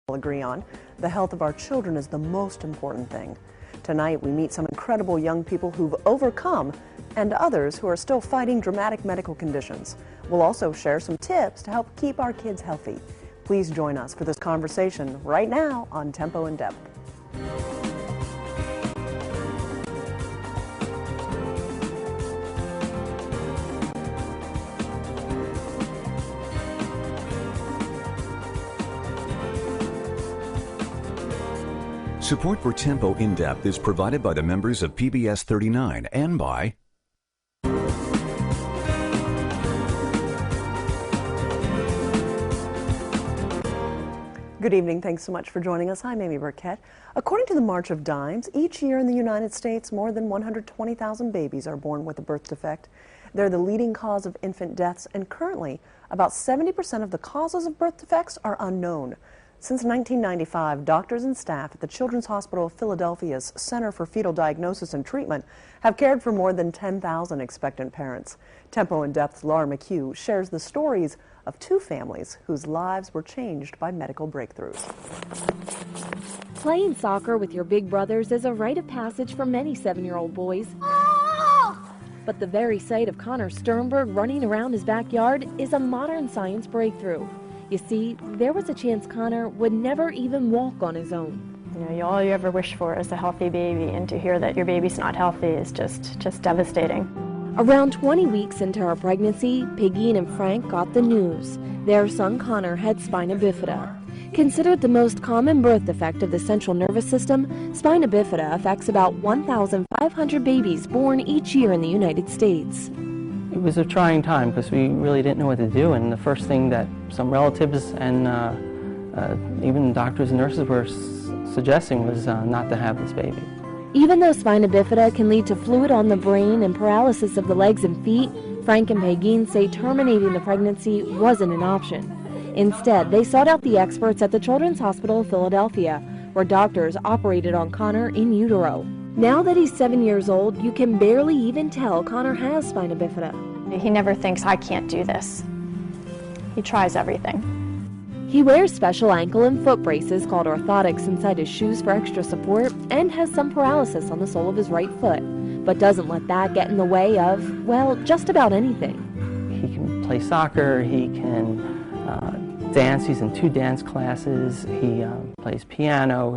agree on. The health of our children is the most important thing. Tonight we meet some incredible young people who've overcome and others who are still fighting dramatic medical conditions. We'll also share some tips to help keep our kids healthy. Please join us for this conversation right now on Tempo in Depth. Support for Tempo in Depth is provided by the members of PBS 39 and by Good evening. Thanks so much for joining us. I'm Amy Burkett. According to the March of Dimes, each year in the United States, more than 120,000 babies are born with a birth defect. They're the leading cause of infant deaths, and currently, about 70% of the causes of birth defects are unknown. Since 1995, doctors and staff at the Children's Hospital of Philadelphia's Center for Fetal Diagnosis and Treatment have cared for more than 10,000 expectant parents. Tempo in Depth's Laura McHugh shares the stories of two families whose lives were changed by medical breakthroughs. Playing soccer with your big brothers is a rite of passage for many 7-year-old boys. But the very sight of Connor Sternberg running around his backyard is a modern science breakthrough. You see, there was a chance Connor would never even walk on his own. You know, all you ever wish for is a healthy baby, and to hear that your baby's not healthy is just devastating. Around 20 weeks into her pregnancy, Peggy and Frank got the news. Their son Connor had spina bifida. Considered the most common birth defect of the central nervous system, spina bifida affects about 1,500 babies born each year in the United States. It was a trying time because we really didn't know what to do, and the first thing that some relatives and even doctors and nurses were suggesting was not to have this baby. Even though spina bifida can lead to fluid on the brain and paralysis of the legs and feet, Frank and Peggy say terminating the pregnancy wasn't an option. Instead, they sought out the experts at the Children's Hospital of Philadelphia, where doctors operated on Connor in utero. Now that he's 7 years old, you can barely even tell Connor has spina bifida. He never thinks, I can't do this. He tries everything. He wears special ankle and foot braces called orthotics inside his shoes for extra support and has some paralysis on the sole of his right foot, but doesn't let that get in the way of, well, just about anything. He can play soccer, he can dance, he's in 2 dance classes, he plays piano.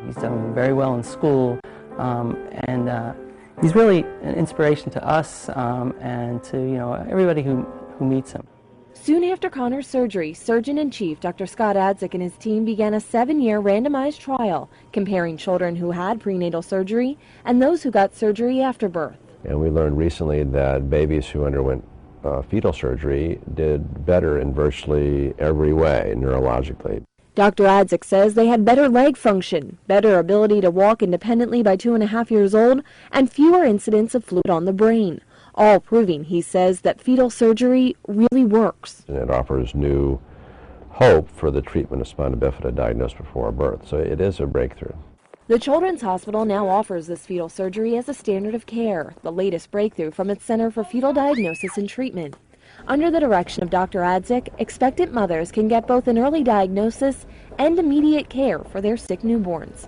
He's done very well in school, and he's really an inspiration to us and to everybody who meets him. Soon after Connor's surgery, Surgeon-in-Chief Dr. Scott Adzik and his team began a 7-year randomized trial comparing children who had prenatal surgery and those who got surgery after birth. And we learned recently that babies who underwent fetal surgery did better in virtually every way neurologically. Dr. Adzik says they had better leg function, better ability to walk independently by 2.5 years old, and fewer incidents of fluid on the brain. All proving, he says, that fetal surgery really works. And it offers new hope for the treatment of spina bifida diagnosed before birth. So it is a breakthrough. The Children's Hospital now offers this fetal surgery as a standard of care, the latest breakthrough from its Center for Fetal Diagnosis and Treatment. Under the direction of Dr. Adzik, expectant mothers can get both an early diagnosis and immediate care for their sick newborns.